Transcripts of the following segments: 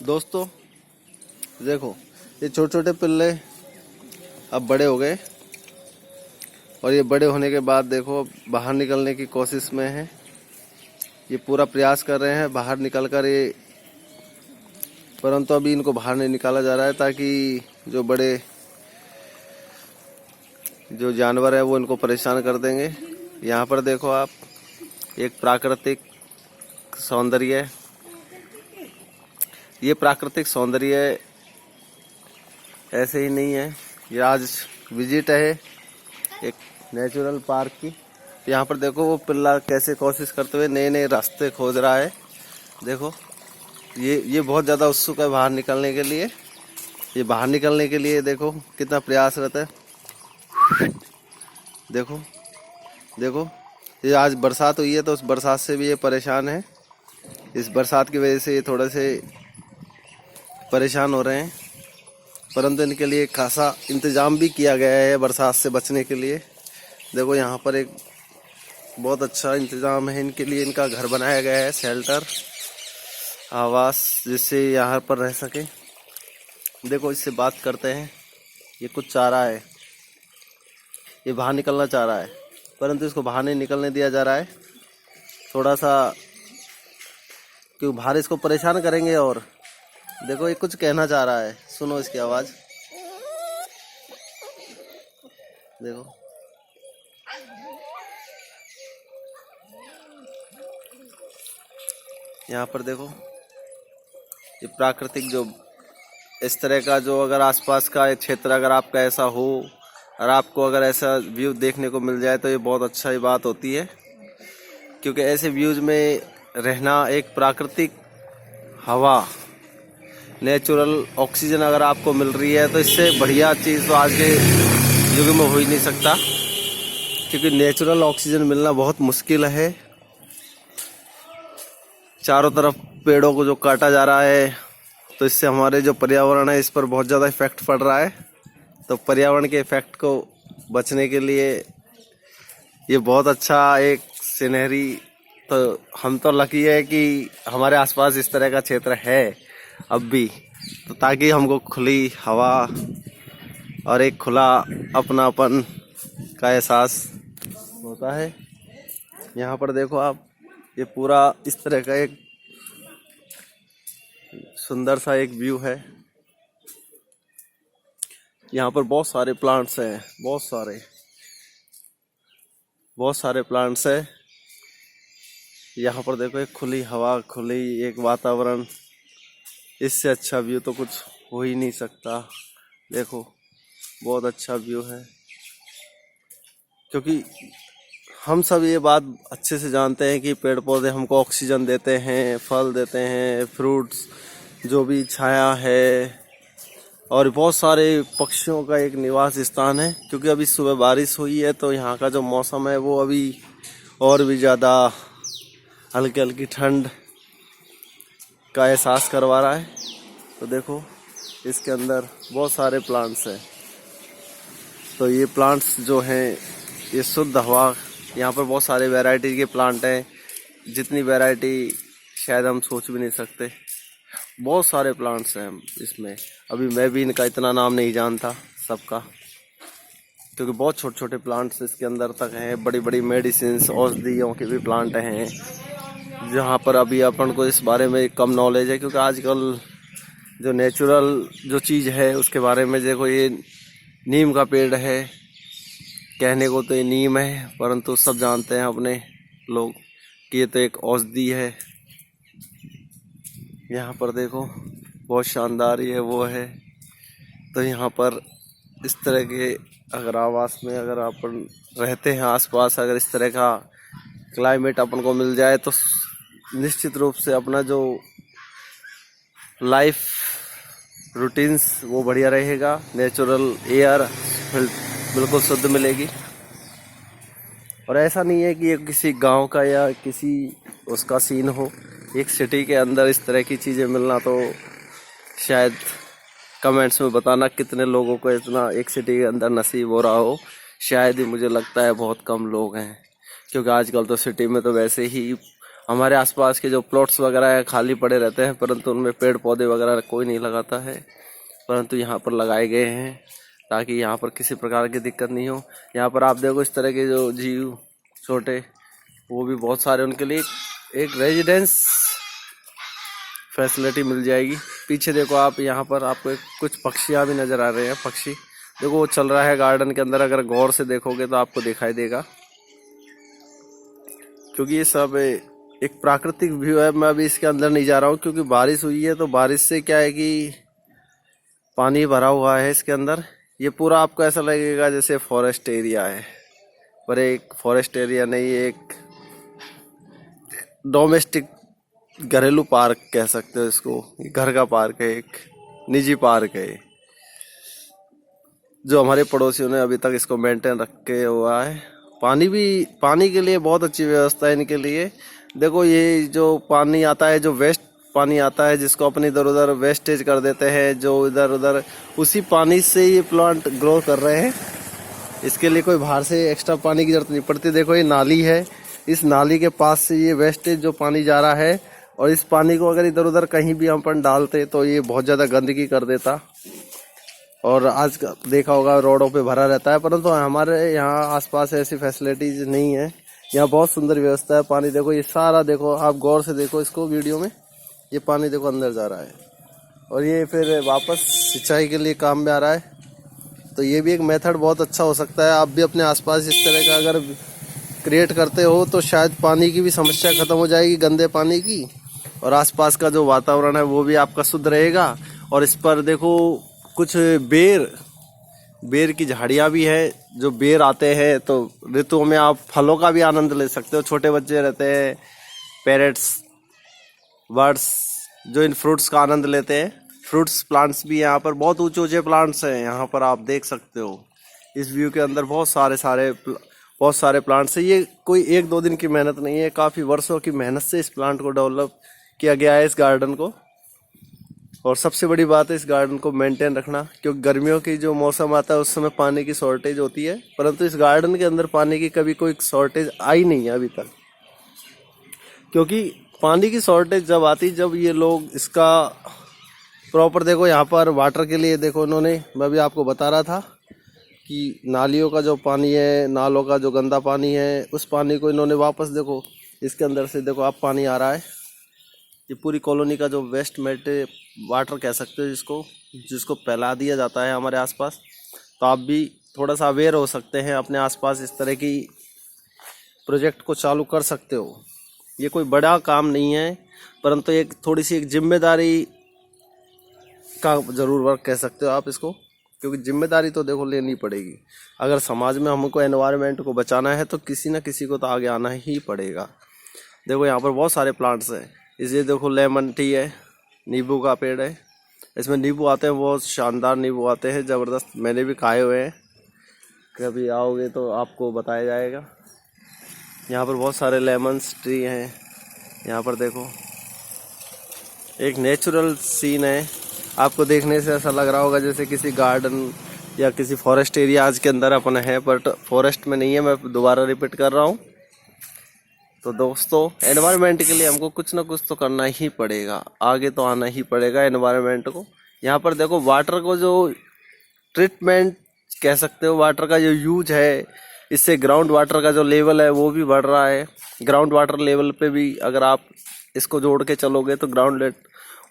दोस्तों देखो, ये छोटे छोटे पिल्ले अब बड़े हो गए और ये बड़े होने के बाद देखो बाहर निकलने की कोशिश में है। ये पूरा प्रयास कर रहे हैं बाहर निकल कर ये, परंतु अभी इनको बाहर नहीं निकाला जा रहा है ताकि जो बड़े जो जानवर है वो इनको परेशान कर देंगे। यहाँ पर देखो आप, एक प्राकृतिक सौंदर्य, ये प्राकृतिक सौंदर्य ऐसे ही नहीं है, ये आज विजिट है एक नेचुरल पार्क की। यहाँ पर देखो वो पिल्ला कैसे कोशिश करते हुए नए नए रास्ते खोज रहा है। देखो ये बहुत ज़्यादा उत्सुक है बाहर निकलने के लिए। ये बाहर निकलने के लिए देखो कितना प्रयासरत है। देखो देखो, ये आज बरसात हुई है तो उस बरसात से भी ये परेशान है। इस बरसात की वजह से ये थोड़े से परेशान हो रहे हैं, परंतु इनके लिए खासा इंतजाम भी किया गया है बरसात से बचने के लिए। देखो यहाँ पर एक बहुत अच्छा इंतजाम है इनके लिए, इनका घर बनाया गया है, शेल्टर, आवास, जिससे यहाँ पर रह सके। देखो इससे बात करते हैं, ये कुछ चाह रहा है, ये बाहर निकलना चाह रहा है परंतु इसको बाहर नहीं निकलने दिया जा रहा है। थोड़ा सा क्यों बाहर इसको परेशान करेंगे। और देखो ये कुछ कहना चाह रहा है, सुनो इसकी आवाज़। देखो यहाँ पर देखो, ये प्राकृतिक जो इस तरह का जो अगर आसपास का क्षेत्र अगर आपका ऐसा हो और आपको अगर ऐसा व्यू देखने को मिल जाए तो ये बहुत अच्छा ही बात होती है, क्योंकि ऐसे व्यूज में रहना, एक प्राकृतिक हवा, नेचुरल ऑक्सीजन अगर आपको मिल रही है तो इससे बढ़िया चीज़ तो आज के युग में हो ही नहीं सकता, क्योंकि नेचुरल ऑक्सीजन मिलना बहुत मुश्किल है। चारों तरफ पेड़ों को जो काटा जा रहा है तो इससे हमारे जो पर्यावरण है इस पर बहुत ज़्यादा इफेक्ट पड़ रहा है। तो पर्यावरण के इफेक्ट को बचने के लिए ये बहुत अच्छा एक सिनहरी, तो हम तो लकी है कि हमारे आसपास इस तरह का क्षेत्र है अब भी, तो ताकि हमको खुली हवा और एक खुला अपनापन का एहसास होता है। यहाँ पर देखो आप, ये पूरा इस तरह का एक सुंदर सा एक व्यू है। यहाँ पर बहुत सारे प्लांट्स हैं, बहुत सारे प्लांट्स हैं। यहाँ पर देखो एक खुली हवा, खुली एक वातावरण, इससे अच्छा व्यू तो कुछ हो ही नहीं सकता। देखो बहुत अच्छा व्यू है, क्योंकि हम सब ये बात अच्छे से जानते हैं कि पेड़ पौधे हमको ऑक्सीजन देते हैं, फल देते हैं, फ्रूट्स, जो भी छाया है, और बहुत सारे पक्षियों का एक निवास स्थान है। क्योंकि अभी सुबह बारिश हुई है तो यहाँ का जो मौसम है वो अभी और भी ज़्यादा हल्की हल्की ठंड का एहसास करवा रहा है। तो देखो इसके अंदर बहुत सारे प्लांट्स हैं, तो ये प्लांट्स जो हैं ये शुद्ध हवा, यहाँ पर बहुत सारे वैरायटी के प्लांट हैं, जितनी वैरायटी शायद हम सोच भी नहीं सकते। बहुत सारे प्लांट्स हैं इसमें, अभी मैं भी इनका इतना नाम नहीं जानता सबका, क्योंकि बहुत छोटे छोटे प्लांट्स इसके अंदर तक हैं। बड़ी बड़ी मेडिसिन्स, औषधियों के भी प्लांट हैं, जहाँ पर अभी अपन को इस बारे में कम नॉलेज है, क्योंकि आजकल जो नेचुरल जो चीज़ है उसके बारे में देखो, ये नीम का पेड़ है, कहने को तो ये नीम है, परंतु सब जानते हैं अपने लोग कि ये तो एक औषधि है। यहाँ पर देखो बहुत शानदार ये वो है। तो यहाँ पर इस तरह के अगर आवास में अगर अपन रहते हैं, आसपास अगर इस तरह का क्लाइमेट अपन को मिल जाए तो निश्चित रूप से अपना जो लाइफ रूटीन्स वो बढ़िया रहेगा। नेचुरल एयर बिल्कुल शुद्ध मिलेगी। और ऐसा नहीं है कि ये किसी गांव का या किसी उसका सीन हो, एक सिटी के अंदर इस तरह की चीज़ें मिलना तो शायद कमेंट्स में बताना कितने लोगों को इतना एक सिटी के अंदर नसीब हो रहा हो। शायद ही, मुझे लगता है बहुत कम लोग हैं, क्योंकि आजकल तो सिटी में तो वैसे ही हमारे आसपास के जो प्लॉट्स वगैरह है खाली पड़े रहते हैं, परंतु उनमें पेड़ पौधे वगैरह कोई नहीं लगाता है, परंतु यहाँ पर लगाए गए हैं ताकि यहाँ पर किसी प्रकार की दिक्कत नहीं हो। यहाँ पर आप देखो इस तरह के जो जीव छोटे, वो भी बहुत सारे, उनके लिए एक रेजिडेंस फैसिलिटी मिल जाएगी। पीछे देखो आप, यहाँ पर आपको कुछ पक्षियाँ भी नज़र आ रहे हैं। पक्षी देखो वो चल रहा है गार्डन के अंदर, अगर गौर से देखोगे तो आपको दिखाई देगा, क्योंकि ये सब एक प्राकृतिक व्यू है। मैं अभी इसके अंदर नहीं जा रहा हूँ क्योंकि बारिश हुई है, तो बारिश से क्या है कि पानी भरा हुआ है इसके अंदर। ये पूरा आपको ऐसा लगेगा जैसे फॉरेस्ट एरिया है, पर एक फॉरेस्ट एरिया नहीं, एक डोमेस्टिक घरेलू पार्क कह सकते हो इसको। घर का पार्क है, एक निजी पार्क है, जो हमारे पड़ोसियों ने अभी तक इसको मेंटेन रखे हुआ है। पानी के लिए बहुत अच्छी व्यवस्था है इनके लिए। देखो ये जो पानी आता है, जो वेस्ट पानी आता है, जिसको अपन इधर उधर वेस्टेज कर देते हैं, जो इधर उधर, उसी पानी से ये प्लांट ग्रो कर रहे हैं। इसके लिए कोई बाहर से एक्स्ट्रा पानी की जरूरत नहीं पड़ती। देखो ये नाली है, इस नाली के पास से ये वेस्टेज जो पानी जा रहा है, और इस पानी को अगर इधर उधर कहीं भी हम अपन डालते तो ये बहुत ज़्यादा गंदगी कर देता, और आज देखा होगा रोडों पे भरा रहता है। परंतु हमारे यहाँ आसपास ऐसी फैसिलिटीज नहीं है। यहाँ बहुत सुंदर व्यवस्था है। पानी देखो ये सारा, देखो आप गौर से देखो इसको वीडियो में, ये पानी देखो अंदर जा रहा है और ये फिर वापस सिंचाई के लिए काम में आ रहा है। तो ये भी एक मेथड बहुत अच्छा हो सकता है। आप भी अपने आसपास इस तरह का अगर क्रिएट करते हो तो शायद पानी की भी समस्या खत्म हो जाएगी, गंदे पानी की, और आसपास का जो वातावरण है वो भी आपका शुद्ध रहेगा। और इस पर देखो कुछ बेर की झाड़ियाँ भी है, जो बेर आते हैं तो ऋतुओं में आप फलों का भी आनंद ले सकते हो। छोटे बच्चे रहते हैं, पैरेट्स, बर्ड्स, जो इन फ्रूट्स का आनंद लेते हैं। फ्रूट्स प्लांट्स भी यहाँ पर बहुत ऊंचे ऊंचे प्लांट्स हैं, यहाँ पर आप देख सकते हो। इस व्यू के अंदर बहुत सारे प्लांट्स हैं। ये कोई एक दो दिन की मेहनत नहीं है, काफ़ी वर्षों की मेहनत से इस प्लांट को डेवलप किया गया है, इस गार्डन को। और सबसे बड़ी बात है इस गार्डन को मेंटेन रखना, क्योंकि गर्मियों की जो मौसम आता है उस समय पानी की शॉर्टेज होती है, परंतु इस गार्डन के अंदर पानी की कभी कोई शॉर्टेज आई नहीं है अभी तक। क्योंकि पानी की शॉर्टेज जब आती, जब ये लोग इसका प्रॉपर, देखो यहाँ पर वाटर के लिए देखो इन्होंने, मैं भी आपको बता रहा था कि नालियों का जो पानी है, नालों का जो गंदा पानी है, उस पानी को इन्होंने वापस, देखो इसके अंदर से देखो आप पानी आ रहा है। ये पूरी कॉलोनी का जो वेस्ट वाटर कह सकते हो जिसको फैला दिया जाता है हमारे आसपास। तो आप भी थोड़ा सा अवेयर हो सकते हैं, अपने आसपास इस तरह की प्रोजेक्ट को चालू कर सकते हो। ये कोई बड़ा काम नहीं है, परंतु एक थोड़ी सी एक जिम्मेदारी का ज़रूर वर्क कह सकते हो आप इसको, क्योंकि जिम्मेदारी तो देखो लेनी पड़ेगी। अगर समाज में हमको एनवायरनमेंट को बचाना है तो किसी न किसी को तो आगे आना ही पड़ेगा। देखो यहाँ पर बहुत सारे प्लांट्स हैं। इसे देखो लेमन टी है, नींबू का पेड़ है, इसमें नींबू आते हैं, बहुत शानदार नींबू आते हैं, ज़बरदस्त। मैंने भी खाए हुए हैं, कभी आओगे तो आपको बताया जाएगा। यहाँ पर बहुत सारे लेमन्स ट्री हैं। यहाँ पर देखो एक नेचुरल सीन है, आपको देखने से ऐसा लग रहा होगा जैसे किसी गार्डन या किसी फॉरेस्ट एरियाज के अंदर अपन है, बट फॉरेस्ट में नहीं है। मैं दोबारा रिपीट कर रहा हूँ। तो दोस्तों, एनवायरनमेंट के लिए हमको कुछ ना कुछ तो करना ही पड़ेगा, आगे तो आना ही पड़ेगा एनवायरनमेंट को। यहाँ पर देखो वाटर को जो ट्रीटमेंट कह सकते हो, वाटर का जो यूज है, इससे ग्राउंड वाटर का जो लेवल है वो भी बढ़ रहा है। ग्राउंड वाटर लेवल पे भी अगर आप इसको जोड़ के चलोगे तो ग्राउंड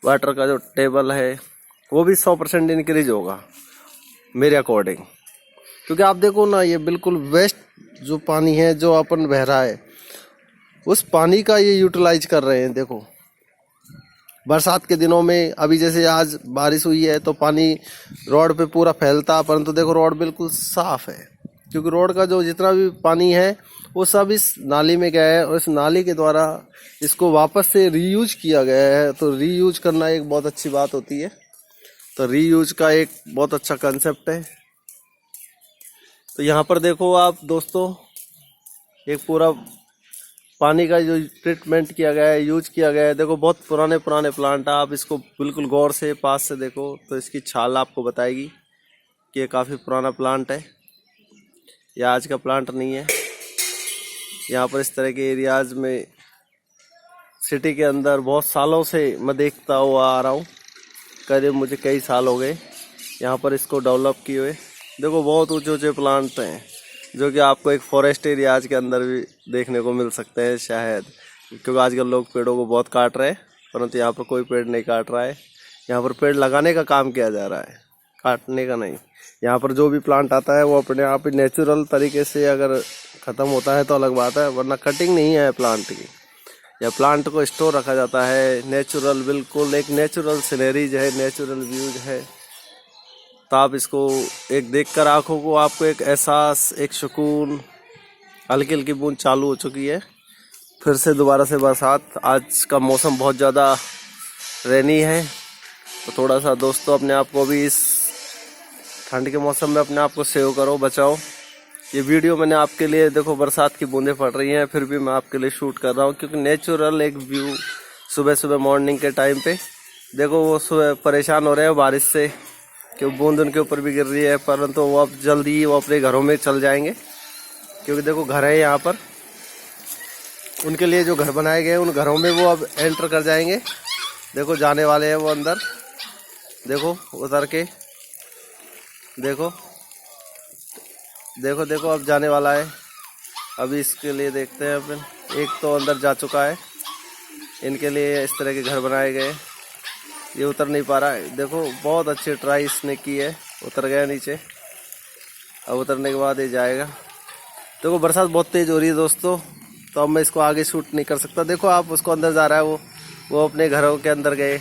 वाटर का जो टेबल है वो भी 100% इंक्रीज होगा मेरे अकॉर्डिंग। क्योंकि आप देखो ना, ये बिल्कुल वेस्ट जो पानी है जो अपन बह रहा है, उस पानी का ये यूटिलाइज कर रहे हैं। देखो बरसात के दिनों में, अभी जैसे आज बारिश हुई है तो पानी रोड पे पूरा फैलता, परंतु देखो रोड बिल्कुल साफ है, क्योंकि रोड का जो जितना भी पानी है वो सब इस नाली में गया है, और इस नाली के द्वारा इसको वापस से रीयूज किया गया है। तो रीयूज करना एक बहुत अच्छी बात होती है। तो रीयूज का एक बहुत अच्छा कंसेप्ट है। तो यहाँ पर देखो आप दोस्तों, एक पूरा पानी का जो ट्रीटमेंट किया गया है, यूज किया गया है। देखो बहुत पुराने प्लांट है, आप इसको बिल्कुल गौर से पास से देखो तो इसकी छाल आपको बताएगी कि ये काफ़ी पुराना प्लांट है, यह आज का प्लांट नहीं है। यहाँ पर इस तरह के एरियाज में सिटी के अंदर बहुत सालों से मैं देखता हुआ आ रहा हूँ, करीब मुझे कई साल हो गए यहाँ पर इसको डेवलप किए हुए। देखो बहुत ऊंचे ऊंचे प्लांट हैं जो कि आपको एक फॉरेस्ट एरिया के अंदर भी देखने को मिल सकते हैं शायद, क्योंकि आजकल लोग पेड़ों को बहुत काट रहे हैं, परंतु यहाँ पर कोई पेड़ नहीं काट रहा है। यहाँ पर पेड़ लगाने का काम किया जा रहा है, काटने का नहीं। यहाँ पर जो भी प्लांट आता है वो अपने आप ही नेचुरल तरीके से अगर ख़त्म होता है तो अलग बात है, वरना कटिंग नहीं है प्लांट की। या प्लांट को स्टोर रखा जाता है नेचुरल, बिल्कुल एक नेचुरल सीनरीज है, नेचुरल व्यूज है। तो आप इसको एक देखकर आँखों को आपको एक एहसास, एक सुकून। हल्की हल्की बूंद चालू हो चुकी है, फिर से दोबारा से बरसात। आज का मौसम बहुत ज़्यादा रेनी है, तो थोड़ा सा दोस्तों अपने आप को भी इस ठंड के मौसम में अपने आप को सेव करो, बचाओ। ये वीडियो मैंने आपके लिए, देखो बरसात की बूंदें पड़ रही हैं, फिर भी मैं आपके लिए शूट कर रहा हूँ, क्योंकि नेचुरल एक व्यू सुबह सुबह मॉर्निंग के टाइम पे। देखो वो सुबह परेशान हो रहे हैं बारिश से, क्योंकि बूंद उनके ऊपर भी गिर रही है, परंतु वो अब जल्दी वो अपने घरों में चल जाएंगे, क्योंकि देखो घर है यहाँ पर उनके लिए जो घर बनाए गए, उन घरों में वो अब एंटर कर जाएंगे। देखो जाने वाले हैं वो अंदर, देखो उतर के, देखो देखो देखो अब जाने वाला है। अभी इसके लिए देखते हैं अपन, एक तो अंदर जा चुका है। इनके लिए इस तरह के घर बनाए गए, ये उतर नहीं पा रहा है। देखो बहुत अच्छी ट्राई इसने की है, उतर गया नीचे। अब उतरने के बाद ये जाएगा। देखो बरसात बहुत तेज़ हो रही है दोस्तों, तो अब मैं इसको आगे शूट नहीं कर सकता। देखो आप उसको अंदर जा रहा है, वो अपने घरों के अंदर गए,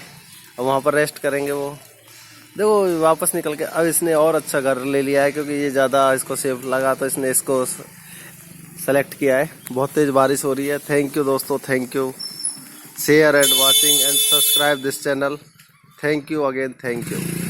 और वहाँ पर रेस्ट करेंगे वो। देखो वापस निकल के अब इसने और अच्छा घर ले लिया है, क्योंकि ये ज़्यादा इसको सेफ लगा तो इसने इसको सेलेक्ट किया है। बहुत तेज़ बारिश हो रही है। थैंक यू दोस्तों, thank you. Share and watching and subscribe this channel. Thank you again, thank you.